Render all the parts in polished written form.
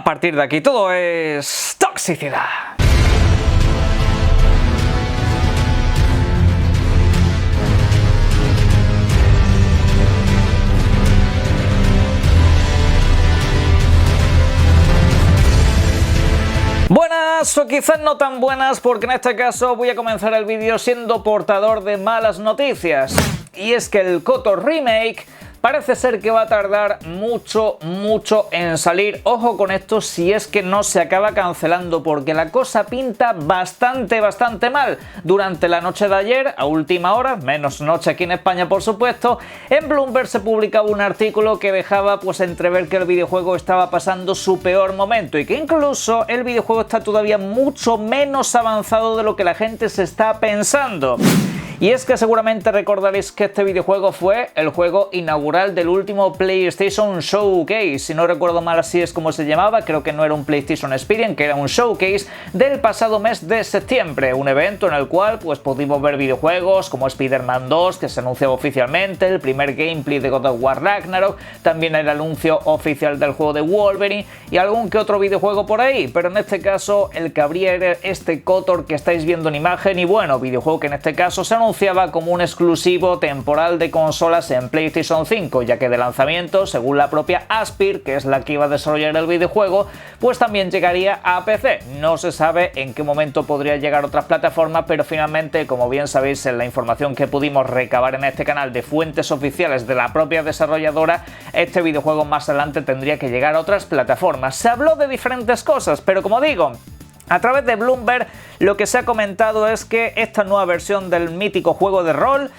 A partir de aquí todo es toxicidad. Buenas o quizás no tan buenas, porque en este caso voy a comenzar el vídeo siendo portador de malas noticias. Y es que el KOTOR Remake parece ser que va a tardar mucho en salir. Ojo con esto si es que no se acaba cancelando, porque la cosa pinta bastante mal. Durante la noche de ayer, a última hora, menos noche aquí en España por supuesto, en Bloomberg se publicaba un artículo que dejaba pues entrever que el videojuego estaba pasando su peor momento y que incluso el videojuego está todavía mucho menos avanzado de lo que la gente se está pensando. Y es que seguramente recordaréis que este videojuego fue el juego inaugural del último PlayStation Showcase. Si no recuerdo mal, así es como se llamaba. Creo que no era un PlayStation Experience, que era un Showcase del pasado mes de septiembre. Un evento en el cual pues pudimos ver videojuegos como Spider-Man 2, que se anunció oficialmente, el primer gameplay de God of War Ragnarok, también el anuncio oficial del juego de Wolverine y algún que otro videojuego por ahí. Pero en este caso el que habría era este KOTOR que estáis viendo en imagen, y bueno, videojuego que en este caso se anunciaba como un exclusivo temporal de consolas en PlayStation 5, ya que de lanzamiento, según la propia Aspyr, que es la que iba a desarrollar el videojuego, pues también llegaría a PC. No se sabe en qué momento podría llegar a otras plataformas, pero finalmente, como bien sabéis en la información que pudimos recabar en este canal de fuentes oficiales de la propia desarrolladora, este videojuego más adelante tendría que llegar a otras plataformas. Se habló de diferentes cosas, pero como digo, a través de Bloomberg lo que se ha comentado es que esta nueva versión del mítico juego de rol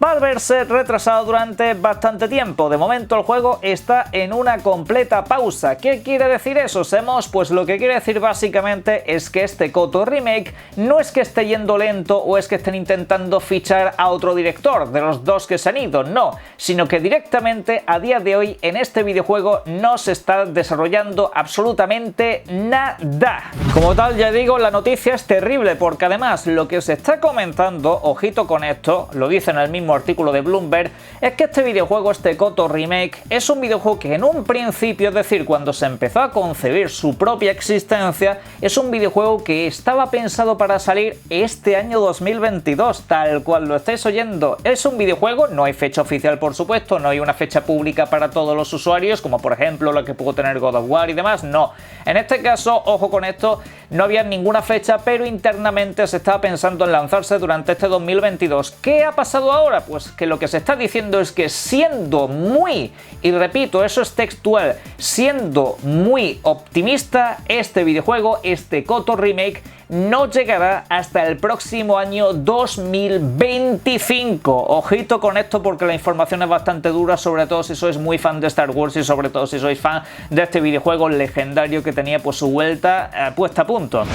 va a verse retrasado durante bastante tiempo. De momento el juego está en una completa pausa. ¿Qué quiere decir eso, Semos? Pues lo que quiere decir básicamente es que este KOTOR Remake no es que esté yendo lento o es que estén intentando fichar a otro director de los dos que se han ido, no, sino que directamente a día de hoy en este videojuego no se está desarrollando absolutamente nada. Como tal, ya digo, la noticia es terrible, porque además lo que se está comentando, ojito con esto, lo dice en el mismo artículo de Bloomberg, es que este videojuego, este KOTOR Remake, es un videojuego que en un principio, es decir, cuando se empezó a concebir su propia existencia, es un videojuego que estaba pensado para salir este año 2022, tal cual lo estáis oyendo. Es un videojuego, no hay fecha oficial por supuesto, no hay una fecha pública para todos los usuarios, como por ejemplo la que pudo tener God of War y demás, no. En este caso, ojo con esto, no había ninguna fecha, pero internamente se estaba pensando en lanzarse durante este 2022. ¿Qué ha pasado ahora? Pues que lo que se está diciendo es que siendo muy, y repito, eso es textual, siendo muy optimista, este videojuego, este KOTOR Remake, no llegará hasta el próximo año 2025. Ojito con esto, porque la información es bastante dura, sobre todo si sois muy fan de Star Wars y sobre todo si sois fan de este videojuego legendario que tenía pues su vuelta puesta a punto.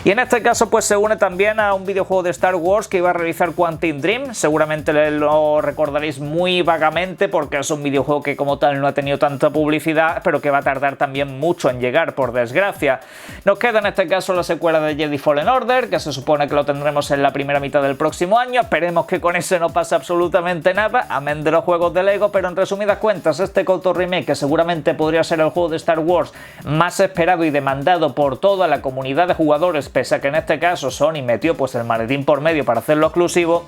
Y en este caso pues se une también a un videojuego de Star Wars que iba a realizar Quantic Dream. Seguramente lo recordaréis muy vagamente, porque es un videojuego que como tal no ha tenido tanta publicidad, pero que va a tardar también mucho en llegar, por desgracia. Nos queda en este caso la secuela de Jedi Fallen Order, que se supone que lo tendremos en la primera mitad del próximo año. Esperemos que con ese no pase absolutamente nada, amén de los juegos de Lego, pero en resumidas cuentas este KOTOR Remake, que seguramente podría ser el juego de Star Wars más esperado y demandado por toda la comunidad de jugadores, pese a que en este caso Sony metió pues el maletín por medio para hacerlo exclusivo,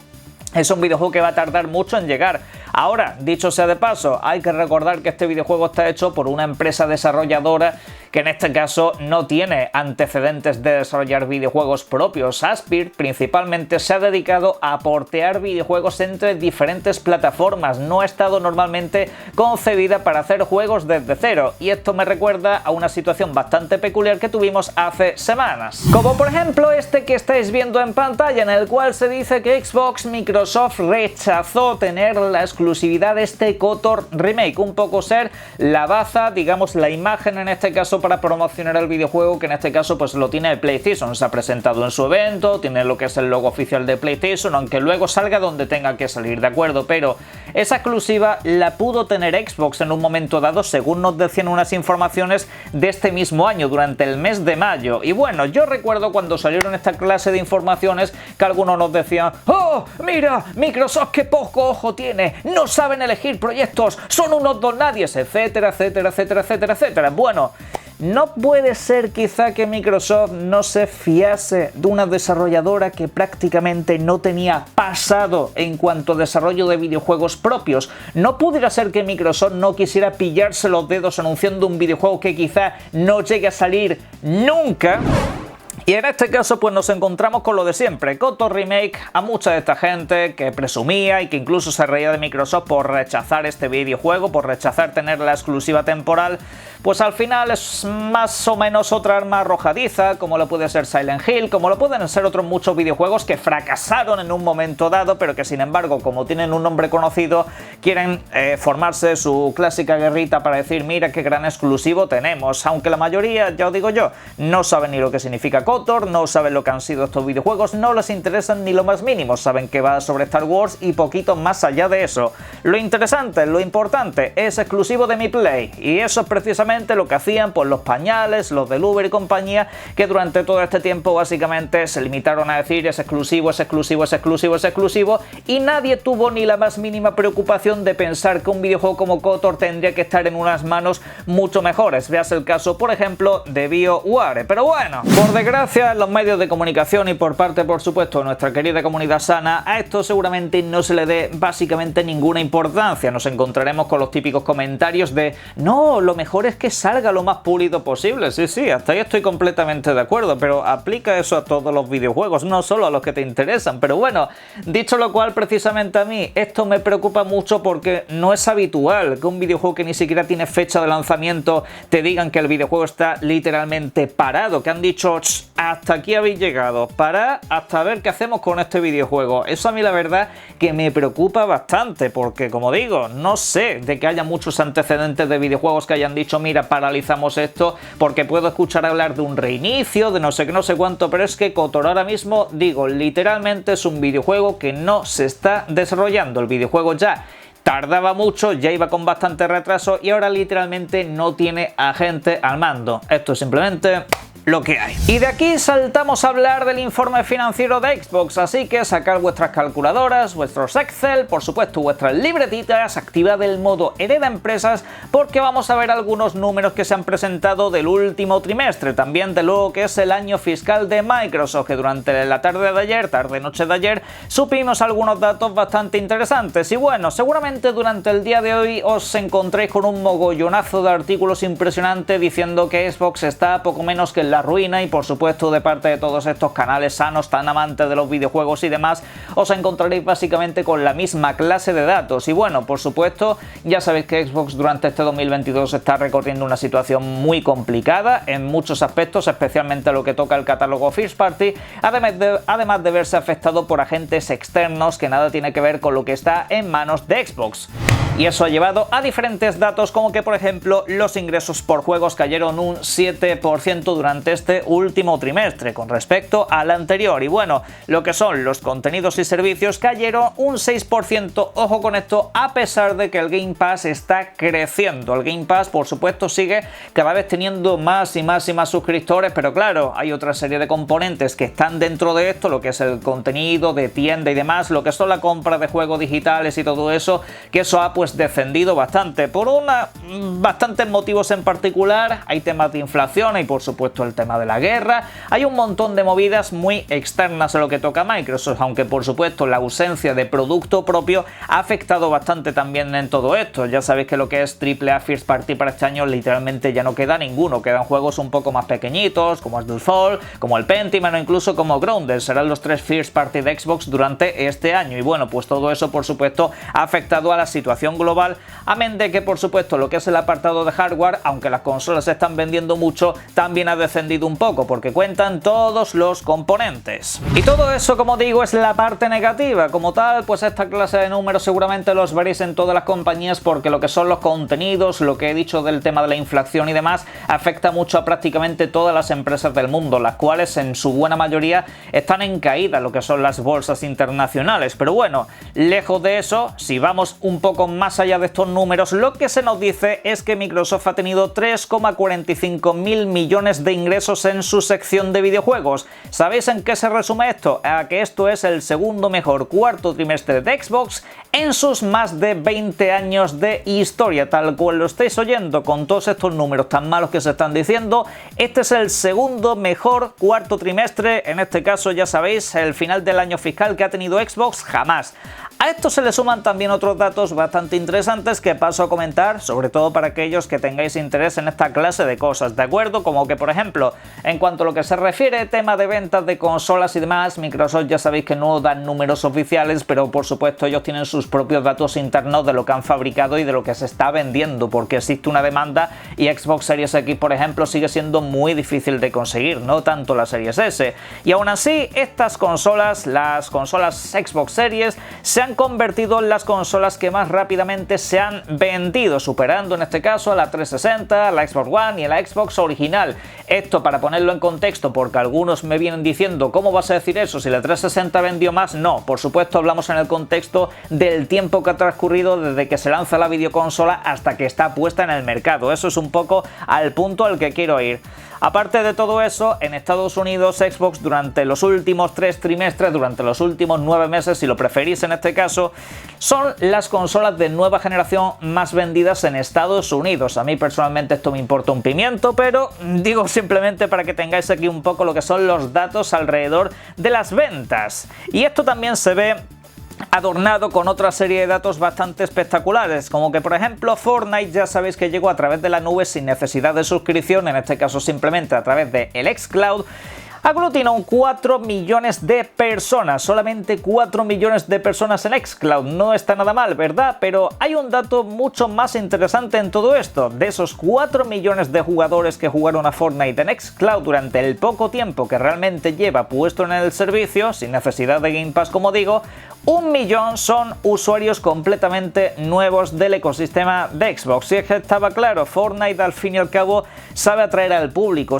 es un videojuego que va a tardar mucho en llegar. Ahora, dicho sea de paso, hay que recordar que este videojuego está hecho por una empresa desarrolladora que en este caso no tiene antecedentes de desarrollar videojuegos propios. Aspyr principalmente se ha dedicado a portear videojuegos entre diferentes plataformas, no ha estado normalmente concebida para hacer juegos desde cero, y esto me recuerda a una situación bastante peculiar que tuvimos hace semanas. Como por ejemplo este que estáis viendo en pantalla, en el cual se dice que Microsoft rechazó tener la exclusividad de este KOTOR Remake, un poco ser la baza, digamos la imagen en este caso para promocionar el videojuego, que en este caso pues lo tiene PlayStation, se ha presentado en su evento, tiene lo que es el logo oficial de PlayStation, aunque luego salga donde tenga que salir, ¿de acuerdo? Pero esa exclusiva la pudo tener Xbox en un momento dado, según nos decían unas informaciones de este mismo año, durante el mes de mayo. Y bueno, yo recuerdo cuando salieron esta clase de informaciones que algunos nos decían: ¡oh, mira, Microsoft qué poco ojo tiene! No saben elegir proyectos, son unos don nadies, etcétera, etcétera, etcétera, etcétera, etcétera. Bueno, ¿No puede ser quizá que Microsoft no se fiase de una desarrolladora que prácticamente no tenía pasado en cuanto a desarrollo de videojuegos propios? ¿No pudiera ser que Microsoft no quisiera pillarse los dedos anunciando un videojuego que quizá no llegue a salir nunca? Y en este caso pues nos encontramos con lo de siempre, KOTOR Remake. A mucha de esta gente que presumía y que incluso se reía de Microsoft por rechazar este videojuego, por rechazar tener la exclusiva temporal, pues al final es más o menos otra arma arrojadiza, como lo puede ser Silent Hill, como lo pueden ser otros muchos videojuegos que fracasaron en un momento dado, pero que sin embargo, como tienen un nombre conocido, quieren formarse su clásica guerrita para decir, mira qué gran exclusivo tenemos, aunque la mayoría, ya os digo yo, no saben ni lo que significa KOTOR, no saben lo que han sido estos videojuegos, no les interesan ni lo más mínimo, saben que va sobre Star Wars y poquito más allá de eso. Lo interesante, lo importante, es exclusivo de Mi Play, y eso es precisamente lo que hacían pues los pañales, los del Uber y compañía, que durante todo este tiempo básicamente se limitaron a decir es exclusivo, es exclusivo, es exclusivo, es exclusivo, y nadie tuvo ni la más mínima preocupación de pensar que un videojuego como KOTOR tendría que estar en unas manos mucho mejores. Veas el caso, por ejemplo, de BioWare. Pero bueno, por desgracia, en los medios de comunicación y por parte, por supuesto, de nuestra querida comunidad sana, a esto seguramente no se le dé básicamente ninguna importancia. Nos encontraremos con los típicos comentarios de no, lo mejor es que salga lo más pulido posible. Sí, hasta ahí estoy completamente de acuerdo, pero aplica eso a todos los videojuegos, no solo a los que te interesan. Pero bueno, dicho lo cual, precisamente a mí esto me preocupa mucho porque no es habitual que un videojuego que ni siquiera tiene fecha de lanzamiento te digan que el videojuego está literalmente parado, que han dicho hasta aquí habéis llegado, para hasta ver qué hacemos con este videojuego. Eso a mí la verdad que me preocupa bastante, porque como digo, no sé de que haya muchos antecedentes de videojuegos que hayan dicho mira, paralizamos esto, porque puedo escuchar hablar de un reinicio, de no sé qué, no sé cuánto, pero es que KOTOR ahora mismo, digo, literalmente es un videojuego que no se está desarrollando. El videojuego ya tardaba mucho, ya iba con bastante retraso y ahora literalmente no tiene a gente al mando. Esto es simplemente lo que hay. Y de aquí saltamos a hablar del informe financiero de Xbox, así que sacad vuestras calculadoras, vuestros Excel, por supuesto vuestras libretitas, activad el modo Hereda Empresas, porque vamos a ver algunos números que se han presentado del último trimestre, también de lo que es el año fiscal de Microsoft, que durante la tarde-noche de ayer, supimos algunos datos bastante interesantes. Y bueno, seguramente durante el día de hoy os encontréis con un mogollonazo de artículos impresionantes diciendo que Xbox está poco menos que en la ruina, y por supuesto de parte de todos estos canales sanos tan amantes de los videojuegos y demás, os encontraréis básicamente con la misma clase de datos. Y bueno, por supuesto, ya sabéis que Xbox durante este 2022 está recorriendo una situación muy complicada en muchos aspectos, especialmente lo que toca el catálogo First Party, además de verse afectado por agentes externos que nada tiene que ver con lo que está en manos de Xbox. Y eso ha llevado a diferentes datos, como que por ejemplo los ingresos por juegos cayeron un 7% durante este último trimestre con respecto al anterior. Y bueno, lo que son los contenidos y servicios cayeron un 6%, ojo con esto, a pesar de que el Game Pass está creciendo. El Game Pass, por supuesto, sigue cada vez teniendo más y más suscriptores, pero claro, hay otra serie de componentes que están dentro de esto, lo que es el contenido de tienda y demás, lo que son la compra de juegos digitales y todo eso, que eso ha pues descendido bastante por bastantes motivos en particular. Hay temas de inflación y por supuesto el tema de la guerra, hay un montón de movidas muy externas a lo que toca a Microsoft, aunque por supuesto la ausencia de producto propio ha afectado bastante también en todo esto. Ya sabéis que lo que es AAA First Party para este año literalmente ya no queda ninguno, quedan juegos un poco más pequeñitos como el Fall, como el Pentiment o incluso como Grounded, serán los 3 First Party de Xbox durante este año. Y bueno, pues todo eso por supuesto ha afectado a la situación global, amén de que por supuesto lo que es el apartado de hardware, aunque las consolas se están vendiendo mucho, también ha descendido un poco porque cuentan todos los componentes. Y todo eso, como digo, es la parte negativa. Como tal, pues esta clase de números seguramente los veréis en todas las compañías, porque lo que son los contenidos, lo que he dicho del tema de la inflación y demás, afecta mucho a prácticamente todas las empresas del mundo, las cuales en su buena mayoría están en caída, lo que son las bolsas internacionales. Pero bueno, lejos de eso, si vamos un poco más más allá de estos números, lo que se nos dice es que Microsoft ha tenido 3,45 mil millones de ingresos en su sección de videojuegos. ¿Sabéis en qué se resume esto? A que esto es el segundo mejor cuarto trimestre de Xbox en sus más de 20 años de historia. Tal cual lo estáis oyendo, con todos estos números tan malos que se están diciendo, este es el segundo mejor cuarto trimestre, en este caso ya sabéis, el final del año fiscal que ha tenido Xbox jamás. A esto se le suman también otros datos bastante interesantes que paso a comentar, sobre todo para aquellos que tengáis interés en esta clase de cosas, ¿de acuerdo? Como que, por ejemplo, en cuanto a lo que se refiere tema de ventas de consolas y demás, Microsoft ya sabéis que no dan números oficiales, pero por supuesto ellos tienen sus propios datos internos de lo que han fabricado y de lo que se está vendiendo, porque existe una demanda y Xbox Series X, por ejemplo, sigue siendo muy difícil de conseguir, no tanto la Series S. Y aún así, estas consolas, las consolas Xbox Series, se han convertido en las consolas que más rápidamente se han vendido, superando en este caso a la 360, a la Xbox One y a la Xbox original. Esto para ponerlo en contexto, porque algunos me vienen diciendo ¿cómo vas a decir eso si la 360 vendió más? No, por supuesto hablamos en el contexto del tiempo que ha transcurrido desde que se lanza la videoconsola hasta que está puesta en el mercado. Eso es un poco al punto al que quiero ir. Aparte de todo eso, en Estados Unidos Xbox durante los últimos 3 trimestres, durante los últimos 9 meses, si lo preferís en este caso, son las consolas de nueva generación más vendidas en Estados Unidos. A mí personalmente esto me importa un pimiento, pero digo simplemente para que tengáis aquí un poco lo que son los datos alrededor de las ventas. Y esto también se ve adornado con otra serie de datos bastante espectaculares, como que por ejemplo Fortnite ya sabéis que llegó a través de la nube sin necesidad de suscripción, en este caso simplemente a través de el xCloud. Aglutinó 4 millones de personas, solamente 4 millones de personas en xCloud, no está nada mal, ¿verdad? Pero hay un dato mucho más interesante en todo esto. De esos 4 millones de jugadores que jugaron a Fortnite en xCloud durante el poco tiempo que realmente lleva puesto en el servicio, sin necesidad de Game Pass como digo, 1 millón son usuarios completamente nuevos del ecosistema de Xbox. Si es que estaba claro, Fortnite al fin y al cabo sabe atraer al público.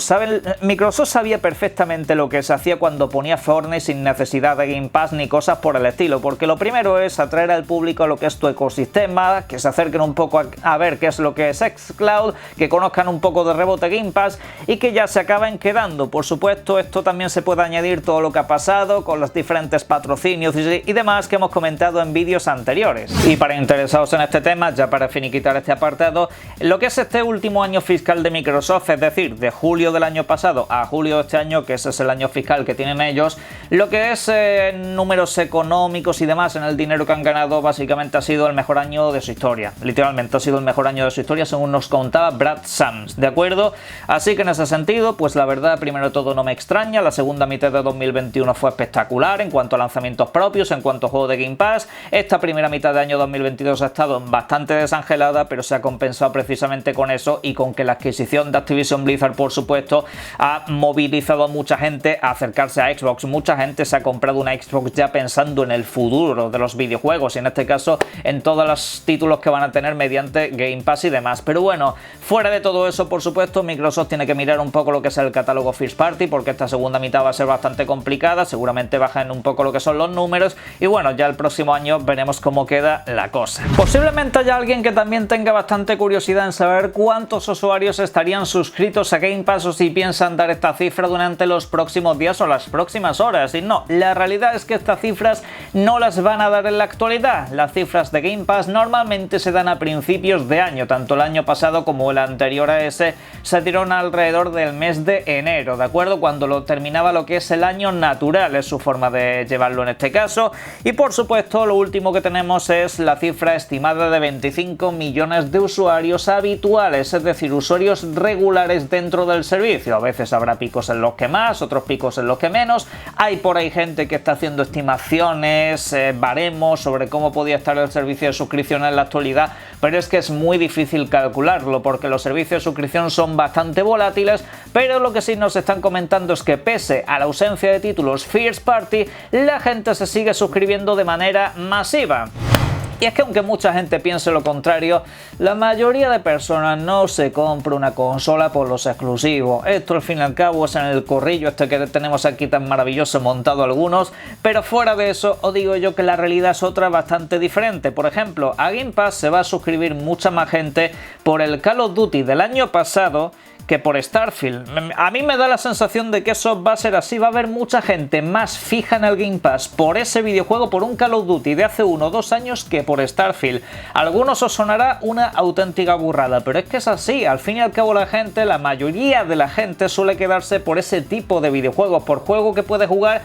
Microsoft sabía perfectamente lo que se hacía cuando ponía Fortnite sin necesidad de Game Pass ni cosas por el estilo, porque lo primero es atraer al público a lo que es tu ecosistema, que se acerquen un poco a ver qué es lo que es xCloud, que conozcan un poco de rebote Game Pass y que ya se acaben quedando. Por supuesto, esto también se puede añadir todo lo que ha pasado con los diferentes patrocinios y demás que hemos comentado en vídeos anteriores. Y para interesados en este tema, ya para finiquitar este apartado, lo que es este último año fiscal de Microsoft, es decir, de julio del año pasado a julio de este año, que ese es el año fiscal que tienen ellos, lo que es números económicos y demás en el dinero que han ganado, básicamente ha sido el mejor año de su historia. Literalmente ha sido el mejor año de su historia, según nos contaba Brad Sams, ¿de acuerdo? Así que en ese sentido, pues la verdad, primero de todo no me extraña, la segunda mitad de 2021 fue espectacular en cuanto a lanzamientos propios, en cuanto a juego de Game Pass. Esta primera mitad de año 2022 ha estado bastante desangelada, pero se ha compensado precisamente con eso y con que la adquisición de Activision Blizzard, por supuesto, ha movilizado a mucha gente a acercarse a Xbox. Mucha gente se ha comprado una Xbox ya pensando en el futuro de los videojuegos y en este caso en todos los títulos que van a tener mediante Game Pass y demás. Pero bueno, fuera de todo eso, por supuesto, Microsoft tiene que mirar un poco lo que es el catálogo First Party, porque esta segunda mitad va a ser bastante complicada, seguramente bajan un poco lo que son los números y bueno, ya el próximo año veremos cómo queda la cosa. Posiblemente haya alguien que también tenga bastante curiosidad en saber cuántos usuarios estarían suscritos a Game Pass o si piensan dar esta cifra durante los próximos días o las próximas horas. Y no, la realidad es que estas cifras no las van a dar en la actualidad. Las cifras de Game Pass normalmente se dan a principios de año, tanto el año pasado como el anterior a ese se dieron alrededor del mes de enero, ¿de acuerdo? Cuando lo terminaba lo que es el año natural, es su forma de llevarlo en este caso. Y por supuesto, lo último que tenemos es la cifra estimada de 25 millones de usuarios habituales, es decir, usuarios regulares dentro del servicio. A veces habrá picos en los que más, otros picos en los que menos. Hay por ahí gente que está haciendo estimaciones, baremos sobre cómo podía estar el servicio de suscripción en la actualidad, pero es que es muy difícil calcularlo porque los servicios de suscripción son bastante volátiles, pero lo que sí nos están comentando es que pese a la ausencia de títulos First Party, la gente se sigue suscribiendo de manera masiva. Y es que aunque mucha gente piense lo contrario, la mayoría de personas no se compra una consola por los exclusivos. Esto al fin y al cabo es en el corrillo este que tenemos aquí tan maravilloso montado algunos, pero fuera de eso os digo yo que la realidad es otra bastante diferente. Por ejemplo, a Game Pass se va a suscribir mucha más gente por el Call of Duty del año pasado que por Starfield. A mí me da la sensación de que eso va a ser así, va a haber mucha gente más fija en el Game Pass por ese videojuego, por un Call of Duty de hace 1 o 2 años que por Starfield. A algunos os sonará una auténtica burrada, pero es que es así, al fin y al cabo la mayoría de la gente suele quedarse por ese tipo de videojuegos, por juego que puede jugar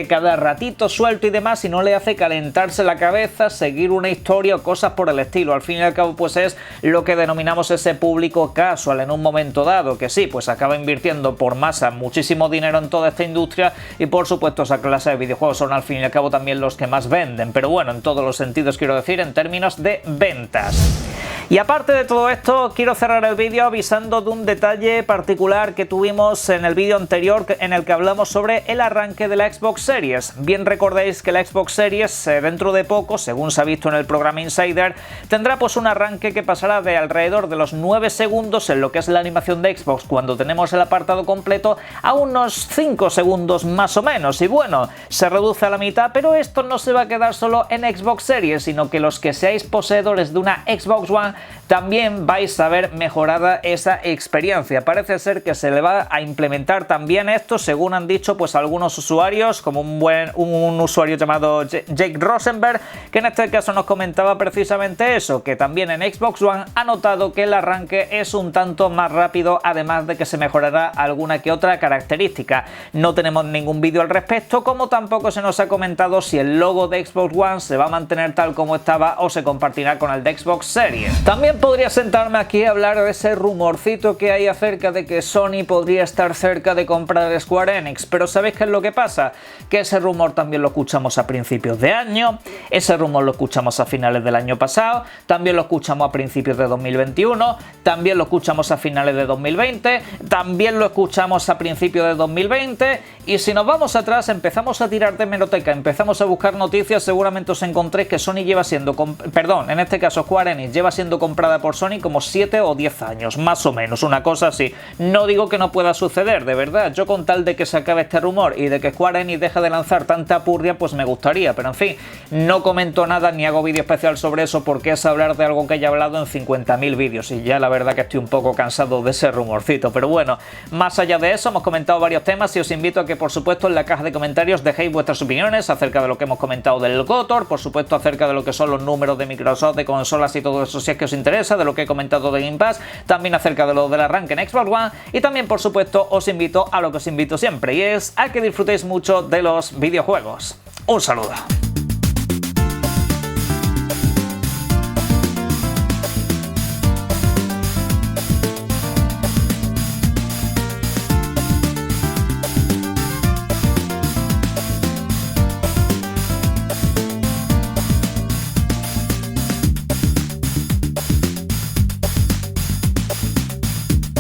cada ratito suelto y demás y no le hace calentarse la cabeza, seguir una historia o cosas por el estilo. Al fin y al cabo pues es lo que denominamos ese público casual en un momento dado, que sí, pues acaba invirtiendo por masa muchísimo dinero en toda esta industria y por supuesto esa clase de videojuegos son al fin y al cabo también los que más venden, pero bueno, en todos los sentidos quiero decir en términos de ventas. Y aparte de todo esto, quiero cerrar el vídeo avisando de un detalle particular que tuvimos en el vídeo anterior en el que hablamos sobre el arranque de la Xbox Series. Bien recordéis que la Xbox Series dentro de poco, según se ha visto en el programa Insider, tendrá pues un arranque que pasará de alrededor de los 9 segundos en lo que es la animación de Xbox cuando tenemos el apartado completo a unos 5 segundos más o menos. Y bueno, se reduce a la mitad, pero esto no se va a quedar solo en Xbox Series, sino que los que seáis poseedores de una Xbox One también vais a ver mejorada esa experiencia. Parece ser que se le va a implementar también esto, según han dicho pues algunos usuarios, como un usuario llamado Jake Rosenberg, que en este caso nos comentaba precisamente eso, que también en Xbox One ha notado que el arranque es un tanto más rápido, además de que se mejorará alguna que otra característica. No tenemos ningún vídeo al respecto, como tampoco se nos ha comentado si el logo de Xbox One se va a mantener tal como estaba o se compartirá con el de Xbox Series. También podría sentarme aquí a hablar de ese rumorcito que hay acerca de que Sony podría estar cerca de comprar Square Enix, pero ¿sabéis qué es lo que pasa? Que ese rumor también lo escuchamos a principios de año, ese rumor lo escuchamos a finales del año pasado, también lo escuchamos a principios de 2021, también lo escuchamos a finales de 2020, también lo escuchamos a principios de 2020, y si nos vamos atrás empezamos a tirar de hemeroteca, empezamos a buscar noticias, seguramente os encontréis que Sony lleva siendo, en este caso Square Enix lleva siendo comprada por Sony como 7 o 10 años, más o menos, una cosa así. No digo que no pueda suceder, de verdad, yo con tal de que se acabe este rumor y de que Square Enix deje de lanzar tanta purria, pues me gustaría, pero en fin, no comento nada ni hago vídeo especial sobre eso porque es hablar de algo que ya he hablado en 50.000 vídeos y ya la verdad que estoy un poco cansado de ese rumorcito, pero bueno, más allá de eso hemos comentado varios temas y os invito a que por supuesto en la caja de comentarios dejéis vuestras opiniones acerca de lo que hemos comentado del KOTOR, por supuesto acerca de lo que son los números de Microsoft, de consolas y todo eso si es que os interesa, de lo que he comentado de Game Pass, también acerca de lo del arranque en Xbox One y también por supuesto os invito a lo que os invito siempre y es a que disfrutéis mucho de los videojuegos. Un saludo.